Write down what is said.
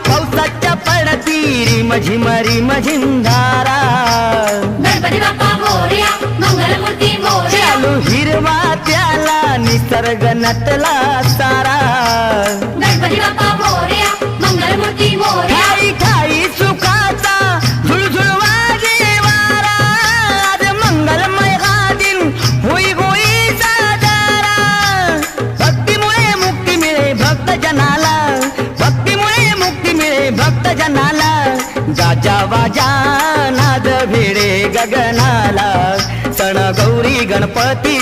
पावसाच्या पडती रिमझिम रिमझिमधारा गणपती बाप्पा मोरया मंगलमूर्ती मोरया चालू हिरवा त्याला निसर्ग नटला सारा गणपती बाप्पा मोरया मंगलमूर्ती मोरया ठाई ठाई सुखाचा झुळझुळ वाजे वारा आज मंगलमय हा दिन होई होई साजरा भक्तीमुळे मुक्ती मिळे भक्त जनाला भक्तीमुळे मुक्ती मिळे भक्त जनाला गाजा वाजा नाद भिडे गगनाला सण गौरी गणपती